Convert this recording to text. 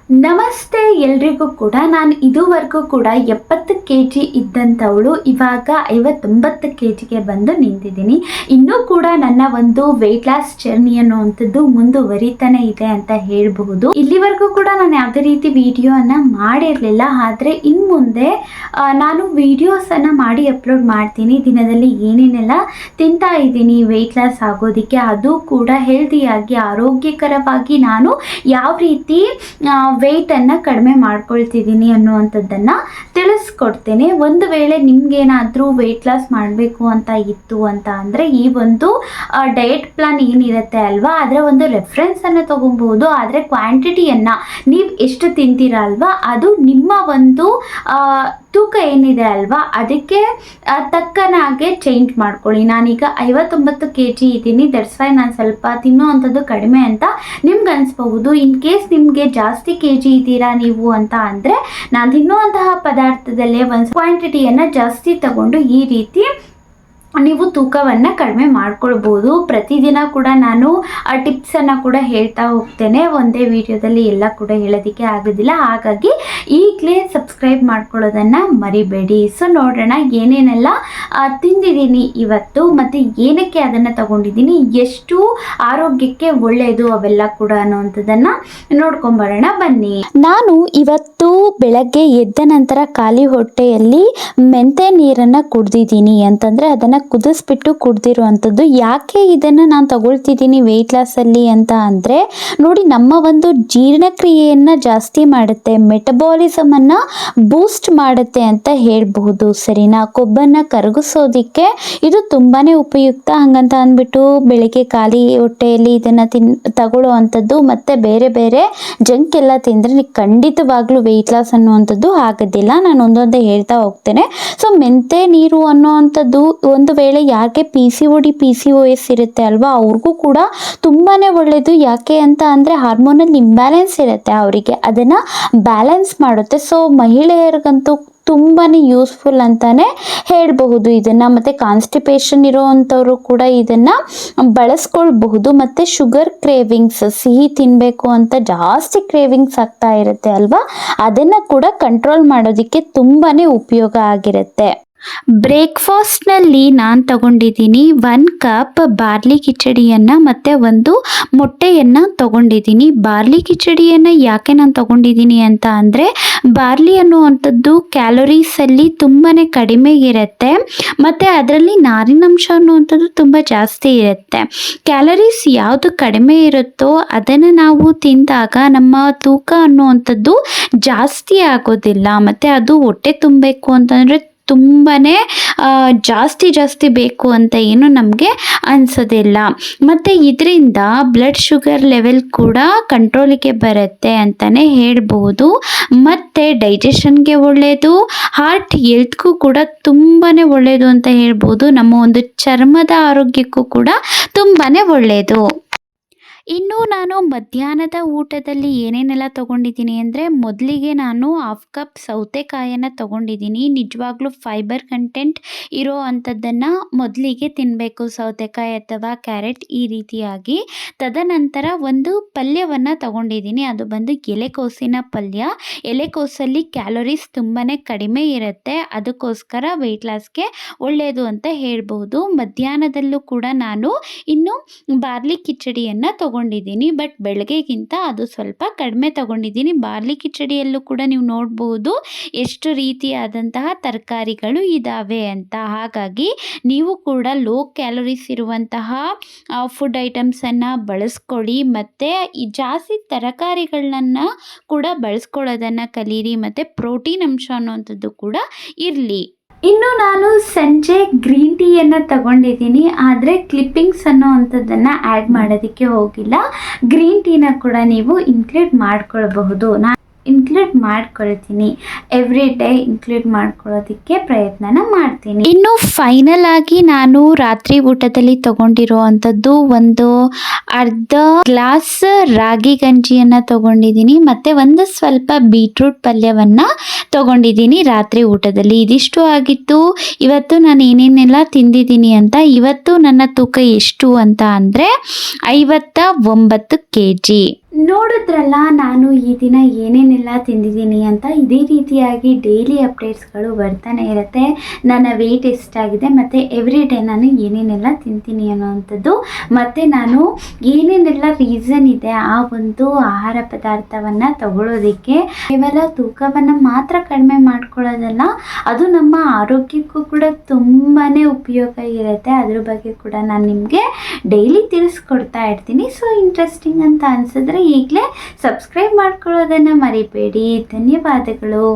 ನಮಸ್ತೆ ಎಲ್ರಿಗೂ ಕೂಡ. ನಾನು ಇದುವರೆಗೂ ಕೂಡ 70 kg ಇದ್ದಂಥವಳು ಇವಾಗ 59 kgಗೆ ಬಂದು ನಿಂತಿದ್ದೀನಿ. ಇನ್ನೂ ಕೂಡ ನನ್ನ ಒಂದು ವೆಯ್ಟ್ ಲಾಸ್ ಜರ್ನಿ ಅನ್ನುವಂಥದ್ದು ಮುಂದುವರಿತಾನೆ ಇದೆ ಅಂತ ಹೇಳಬಹುದು. ಇಲ್ಲಿವರೆಗೂ ಕೂಡ ನಾನು ಯಾವುದೇ ರೀತಿ ವಿಡಿಯೋನ ಮಾಡಿರಲಿಲ್ಲ. ಆದರೆ ಇನ್ನು ಮುಂದೆ ನಾನು ವಿಡಿಯೋಸನ್ನು ಮಾಡಿ ಅಪ್ಲೋಡ್ ಮಾಡ್ತೀನಿ. ದಿನದಲ್ಲಿ ಏನೇನೆಲ್ಲ ತಿಂತಾ ಇದ್ದೀನಿ ವೆಯ್ಟ್ ಲಾಸ್ ಆಗೋದಕ್ಕೆ, ಅದು ಕೂಡ ಹೆಲ್ದಿಯಾಗಿ ಆರೋಗ್ಯಕರವಾಗಿ ನಾನು ಯಾವ ರೀತಿ ವೆಯ್ಟನ್ನು ಕಡಿಮೆ ಮಾಡ್ಕೊಳ್ತಿದ್ದೀನಿ ಅನ್ನುವಂಥದ್ದನ್ನು ತಿಳಿಸ್ಕೊಡ್ತೇನೆ. ಒಂದು ವೇಳೆ ನಿಮ್ಗೇನಾದರೂ ವೆಯ್ಟ್ ಲಾಸ್ ಮಾಡಬೇಕು ಅಂತ ಇತ್ತು ಅಂತ ಅಂದರೆ ಈ ಒಂದು ಡಯಟ್ ಪ್ಲಾನ್ ಏನಿರುತ್ತೆ ಅಲ್ವಾ, ಅದರ ಒಂದು ರೆಫರೆನ್ಸನ್ನು ತೊಗೊಬೋದು. ಆದರೆ ಕ್ವಾಂಟಿಟಿಯನ್ನು ನೀವು ಎಷ್ಟು ತಿಂತೀರ ಅಲ್ವಾ, ಅದು ನಿಮ್ಮ ಒಂದು ತೂಕ ಏನಿದೆ ಅಲ್ವಾ ಅದಕ್ಕೆ ತಕ್ಕನಾಗೆ ಚೇಂಜ್ ಮಾಡ್ಕೊಳ್ಳಿ. ನಾನೀಗ 59 kg ಇದ್ದೀನಿ. ದಟ್ಸ್ ವೈ ನಾನು ಸ್ವಲ್ಪ ತಿನ್ನೋ ಅಂಥದ್ದು ಕಡಿಮೆ ಅಂತ ನಿಮ್ಗೆ ಅನಿಸ್ಬಹುದು. ಇನ್ ಕೇಸ್ ನಿಮಗೆ ಜಾಸ್ತಿ kg ಇದ್ದೀರಾ ನೀವು ಅಂತ ಅಂದರೆ ನಾನು ತಿನ್ನುವಂತಹ ಪದಾರ್ಥದಲ್ಲೇ ಒಂದು ಕ್ವಾಂಟಿಟಿಯನ್ನು ಜಾಸ್ತಿ ತಗೊಂಡು ಈ ರೀತಿ ನೀವು ತೂಕವನ್ನು ಕಡಿಮೆ ಮಾಡ್ಕೊಳ್ಬೋದು. ಪ್ರತಿದಿನ ಕೂಡ ನಾನು ಆ ಟಿಪ್ಸನ್ನು ಕೂಡ ಹೇಳ್ತಾ ಹೋಗ್ತೇನೆ. ಒಂದೇ ವಿಡಿಯೋದಲ್ಲಿ ಎಲ್ಲ ಕೂಡ ಹೇಳೋದಕ್ಕೆ ಆಗೋದಿಲ್ಲ. ಹಾಗಾಗಿ ಈಗಲೇ ಸಬ್ಸ್ಕ್ರೈಬ್ ಮಾಡ್ಕೊಳ್ಳೋದನ್ನು ಮರಿಬೇಡಿ. ಸೊ ನೋಡೋಣ ಏನೇನೆಲ್ಲ ತಿಂದಿದ್ದೀನಿ ಇವತ್ತು ಮತ್ತು ಏನಕ್ಕೆ ಅದನ್ನು ತಗೊಂಡಿದ್ದೀನಿ, ಎಷ್ಟು ಆರೋಗ್ಯಕ್ಕೆ ಒಳ್ಳೆಯದು ಅವೆಲ್ಲ ಕೂಡ ಅನ್ನೋವಂಥದ್ದನ್ನು ನೋಡ್ಕೊಂಬರೋಣ ಬನ್ನಿ. ನಾನು ಇವತ್ತು ಬೆಳಗ್ಗೆ ಎದ್ದ ನಂತರ ಖಾಲಿ ಹೊಟ್ಟೆಯಲ್ಲಿ ಮೆಂತೆ ನೀರನ್ನು ಕುಡ್ದಿದ್ದೀನಿ. ಅಂತಂದರೆ ಅದನ್ನು ಕುದಿಸ್ಬಿಟ್ಟು ಕುಡ್ದಿರುವಂಥದ್ದು. ಯಾಕೆ ಇದನ್ನು ನಾನು ತಗೊಳ್ತಿದ್ದೀನಿ ವೆಯ್ಟ್ ಲಾಸಲ್ಲಿ ಅಂತ ಅಂದರೆ, ನೋಡಿ ನಮ್ಮ ಒಂದು ಜೀರ್ಣಕ್ರಿಯೆಯನ್ನು ಜಾಸ್ತಿ ಮಾಡುತ್ತೆ, ಮೆಟಬಾಲಿಸಮನ್ನು ಬೂಸ್ಟ್ ಮಾಡುತ್ತೆ ಅಂತ ಹೇಳಬಹುದು. ಸರಿನಾ? ಕೊಬ್ಬನ್ನು ಕರಗಿಸೋದಕ್ಕೆ ಇದು ತುಂಬಾ ಉಪಯುಕ್ತ. ಹಂಗಂತ ಅಂದ್ಬಿಟ್ಟು ಬೆಳಿಗ್ಗೆ ಖಾಲಿ ಹೊಟ್ಟೆಯಲ್ಲಿ ಇದನ್ನು ತಗೊಳ್ಳೋ ಅಂಥದ್ದು ಮತ್ತು ಬೇರೆ ಬೇರೆ ಜಂಕ್ ಎಲ್ಲ ತಿಂದರೆ ಖಂಡಿತವಾಗ್ಲೂ ವೆಯ್ಟ್ ಲಾಸ್ ಅನ್ನುವಂಥದ್ದು ಆಗೋದಿಲ್ಲ. ನಾನು ಒಂದೊಂದೇ ಹೇಳ್ತಾ ಹೋಗ್ತೇನೆ. ಸೊ ಮೆಂತೆ ನೀರು ಅನ್ನೋವಂಥದ್ದು ಒಂದು ವೇಳೆ ಯಾಕೆ PCOD PCOS ಇರುತ್ತೆ ಅಲ್ವಾ, ಅವ್ರಿಗೂ ಕೂಡ ತುಂಬಾ ಒಳ್ಳೆಯದು. ಯಾಕೆ ಅಂತ ಅಂದರೆ ಹಾರ್ಮೋನಲ್ ಇಂಬ್ಯಾಲೆನ್ಸ್ ಇರುತ್ತೆ ಅವರಿಗೆ, ಅದನ್ನು ಬ್ಯಾಲೆನ್ಸ್ ಮಾಡುತ್ತೆ. ಸೊ ಮಹಿಳೆಯರಿಗಂತೂ ತುಂಬಾ ಯೂಸ್ಫುಲ್ ಅಂತಲೇ ಹೇಳಬಹುದು ಇದನ್ನು. ಮತ್ತು ಕಾನ್ಸ್ಟಿಪೇಷನ್ ಇರೋವಂಥವರು ಕೂಡ ಇದನ್ನು ಬಳಸ್ಕೊಳ್ಬಹುದು. ಮತ್ತು ಶುಗರ್ ಕ್ರೇವಿಂಗ್ಸ್, ಸಿಹಿ ತಿನ್ನಬೇಕು ಅಂತ ಜಾಸ್ತಿ ಕ್ರೇವಿಂಗ್ಸ್ ಆಗ್ತಾ ಇರುತ್ತೆ ಅಲ್ವಾ, ಅದನ್ನು ಕೂಡ ಕಂಟ್ರೋಲ್ ಮಾಡೋದಕ್ಕೆ ತುಂಬಾ ಉಪಯೋಗ ಆಗಿರುತ್ತೆ. ಬ್ರೇಕ್ಫಾಸ್ಟ್ನಲ್ಲಿ ನಾನು ತಗೊಂಡಿದ್ದೀನಿ 1 ಕಪ್ ಬಾರ್ಲಿ ಕಿಚಡಿಯನ್ನು ಮತ್ತು 1 ಮೊಟ್ಟೆಯನ್ನು ತಗೊಂಡಿದ್ದೀನಿ. ಬಾರ್ಲಿ ಕಿಚಡಿಯನ್ನು ಯಾಕೆ ನಾನು ತಗೊಂಡಿದ್ದೀನಿ ಅಂತ ಅಂದರೆ, ಬಾರ್ಲಿ ಅನ್ನುವಂಥದ್ದು ಕ್ಯಾಲೋರೀಸಲ್ಲಿ ತುಂಬಾ ಕಡಿಮೆ ಇರುತ್ತೆ ಮತ್ತು ಅದರಲ್ಲಿ ನಾರಿನಂಶ ಅನ್ನುವಂಥದ್ದು ತುಂಬ ಜಾಸ್ತಿ ಇರುತ್ತೆ. ಕ್ಯಾಲೋರೀಸ್ ಯಾವುದು ಕಡಿಮೆ ಇರುತ್ತೋ ಅದನ್ನು ನಾವು ತಿಂದಾಗ ನಮ್ಮ ತೂಕ ಅನ್ನುವಂಥದ್ದು ಜಾಸ್ತಿ ಆಗೋದಿಲ್ಲ. ಮತ್ತು ಅದು ಹೊಟ್ಟೆ ತುಂಬಬೇಕು ಅಂತಂದರೆ ತುಂಬಾ ಜಾಸ್ತಿ ಬೇಕು ಅಂತ ಏನು ನಮಗೆ ಅನಿಸೋದಿಲ್ಲ. ಮತ್ತು ಇದರಿಂದ ಬ್ಲಡ್ ಶುಗರ್ ಲೆವೆಲ್ ಕೂಡ ಕಂಟ್ರೋಲಿಗೆ ಬರುತ್ತೆ ಅಂತಲೇ ಹೇಳ್ಬೋದು. ಮತ್ತು ಡೈಜೆಷನ್ಗೆ ಒಳ್ಳೆಯದು, ಹಾರ್ಟ್ ಹೆಲ್ತ್ಗೂ ಕೂಡ ತುಂಬಾ ಒಳ್ಳೆಯದು ಅಂತ ಹೇಳ್ಬೋದು. ನಮ್ಮ ಒಂದು ಚರ್ಮದ ಆರೋಗ್ಯಕ್ಕೂ ಕೂಡ ತುಂಬಾ ಒಳ್ಳೆಯದು. ಇನ್ನು ನಾನು ಮಧ್ಯಾಹ್ನದ ಊಟದಲ್ಲಿ ಏನೇನೆಲ್ಲ ತೊಗೊಂಡಿದ್ದೀನಿ ಅಂದರೆ, ಮೊದಲಿಗೆ ನಾನು 1/2 ಕಪ್ ಸೌತೆಕಾಯನ್ನು ತೊಗೊಂಡಿದ್ದೀನಿ. ನಿಜವಾಗ್ಲೂ ಫೈಬರ್ ಕಂಟೆಂಟ್ ಇರೋ ಅಂಥದ್ದನ್ನು ಮೊದಲಿಗೆ ತಿನ್ನಬೇಕು, ಸೌತೆಕಾಯಿ ಅಥವಾ ಕ್ಯಾರೆಟ್ ಈ ರೀತಿಯಾಗಿ. ತದನಂತರ ಒಂದು ಪಲ್ಯವನ್ನು ತೊಗೊಂಡಿದ್ದೀನಿ, ಅದು ಬಂದು ಎಲೆಕೋಸಿನ ಪಲ್ಯ. ಎಲೆಕೋಸಲ್ಲಿ ಕ್ಯಾಲೋರೀಸ್ ತುಂಬಾ ಕಡಿಮೆ ಇರುತ್ತೆ, ಅದಕ್ಕೋಸ್ಕರ ವೆಯ್ಟ್ ಲಾಸ್ಗೆ ಒಳ್ಳೆಯದು ಅಂತ ಹೇಳ್ಬೋದು. ಮಧ್ಯಾಹ್ನದಲ್ಲೂ ಕೂಡ ನಾನು ಇನ್ನು ಬಾರ್ಲಿ ಕಿಚಡಿಯನ್ನು ತಗೊಂಡಿದ್ದೀನಿ. ಬಟ್ ಬೆಳಗ್ಗೆಗಿಂತ ಅದು ಸ್ವಲ್ಪ ಕಡಿಮೆ ತಗೊಂಡಿದ್ದೀನಿ. ಬಾರ್ಲಿ ಕಿಚಡಿಯಲ್ಲೂ ಕೂಡ ನೀವು ನೋಡ್ಬೋದು ಎಷ್ಟು ರೀತಿಯಾದಂತಹ ತರಕಾರಿಗಳು ಇದ್ದಾವೆ ಅಂತ. ಹಾಗಾಗಿ ನೀವು ಕೂಡ ಲೋ ಕ್ಯಾಲೋರೀಸ್ ಇರುವಂತಹ ಫುಡ್ ಐಟಮ್ಸನ್ನು ಬಳಸ್ಕೊಳ್ಳಿ ಮತ್ತು ಈ ಜಾಸ್ತಿ ತರಕಾರಿಗಳನ್ನ ಕೂಡ ಬಳಸ್ಕೊಳ್ಳೋದನ್ನು ಕಲೀರಿ. ಮತ್ತು ಪ್ರೋಟೀನ್ ಅಂಶ ಅನ್ನುವಂಥದ್ದು ಕೂಡ ಇರಲಿ. ಇನ್ನು ನಾನು ಸಂಜೆ ಗ್ರೀನ್ ಟೀಯನ್ನು ತಗೊಂಡಿದ್ದೀನಿ, ಆದರೆ ಕ್ಲಿಪ್ಪಿಂಗ್ಸ್ ಅನ್ನೋ ಅಂಥದ್ದನ್ನು ಆ್ಯಡ್ ಮಾಡೋದಕ್ಕೆ ಹೋಗಿಲ್ಲ. ಗ್ರೀನ್ ಟೀನ ಕೂಡ ನೀವು ಇನ್ಕ್ಲೂಡ್ ಮಾಡ್ಕೊಳ್ಬಹುದು. ನಾನು ಇನ್ಕ್ಲೂಡ್ ಮಾಡ್ಕೊಳ್ತೀನಿ, ಎವ್ರಿ ಡೇ ಇನ್ಕ್ಲೂಡ್ ಮಾಡ್ಕೊಳ್ಳೋದಕ್ಕೆ ಪ್ರಯತ್ನನ ಮಾಡ್ತೀನಿ. ಇನ್ನು ಫೈನಲ್ ಆಗಿ ನಾನು ರಾತ್ರಿ ಊಟದಲ್ಲಿ ತಗೊಂಡಿರೋ ಅಂಥದ್ದು ಒಂದು ಅರ್ಧ ಗ್ಲಾಸ್ ರಾಗಿ ಗಂಜಿಯನ್ನು ತಗೊಂಡಿದ್ದೀನಿ ಮತ್ತು ಒಂದು ಸ್ವಲ್ಪ ಬೀಟ್ರೂಟ್ ಪಲ್ಯವನ್ನು ತಗೊಂಡಿದ್ದೀನಿ ರಾತ್ರಿ ಊಟದಲ್ಲಿ. ಇದಿಷ್ಟು ಆಗಿತ್ತು ಇವತ್ತು ನಾನು ಏನೇನೆಲ್ಲ ತಿಂದಿದ್ದೀನಿ ಅಂತ. ಇವತ್ತು ನನ್ನ ತೂಕ ಎಷ್ಟು ಅಂತ ಅಂದರೆ 59 kg. ನೋಡಿದ್ರಲ್ಲ ನಾನು ಈ ದಿನ ಏನೇನೆಲ್ಲ ತಿಂದಿದ್ದೀನಿ ಅಂತ. ಇದೇ ರೀತಿಯಾಗಿ ಡೈಲಿ ಅಪ್ಡೇಟ್ಸ್ಗಳು ಬರ್ತಾನೆ ಇರುತ್ತೆ. ನನ್ನ ವೆಯ್ಟ್ ಎಷ್ಟಾಗಿದೆ ಮತ್ತು ಎವ್ರಿ ಡೇ ನಾನು ಏನೇನೆಲ್ಲ ತಿಂತೀನಿ ಅನ್ನೋವಂಥದ್ದು, ಮತ್ತು ನಾನು ಏನೇನೆಲ್ಲ ರೀಸನ್ ಇದೆ ಆ ಒಂದು ಆಹಾರ ಪದಾರ್ಥವನ್ನು ತಗೊಳ್ಳೋದಕ್ಕೆ. ಕೇವಲ ತೂಕವನ್ನು ಮಾತ್ರ ಕಡಿಮೆ ಮಾಡ್ಕೊಳ್ಳೋದಲ್ಲ, ಅದು ನಮ್ಮ ಆರೋಗ್ಯಕ್ಕೂ ಕೂಡ ತುಂಬಾ ಉಪಯೋಗ ಇರುತ್ತೆ. ಅದ್ರ ಬಗ್ಗೆ ಕೂಡ ನಾನು ನಿಮಗೆ ಡೈಲಿ ತಿಳಿಸ್ಕೊಡ್ತಾ ಇರ್ತೀನಿ. ಸೊ ಇಂಟ್ರೆಸ್ಟಿಂಗ್ ಅಂತ ಅನಿಸಿದ್ರೆ ಈಗಲೇ ಸಬ್ಸ್ಕ್ರೈಬ್ ಮಾಡ್ಕೊಳ್ಳೋದನ್ನು ಮರಿಬೇಡಿ. ಧನ್ಯವಾದಗಳು.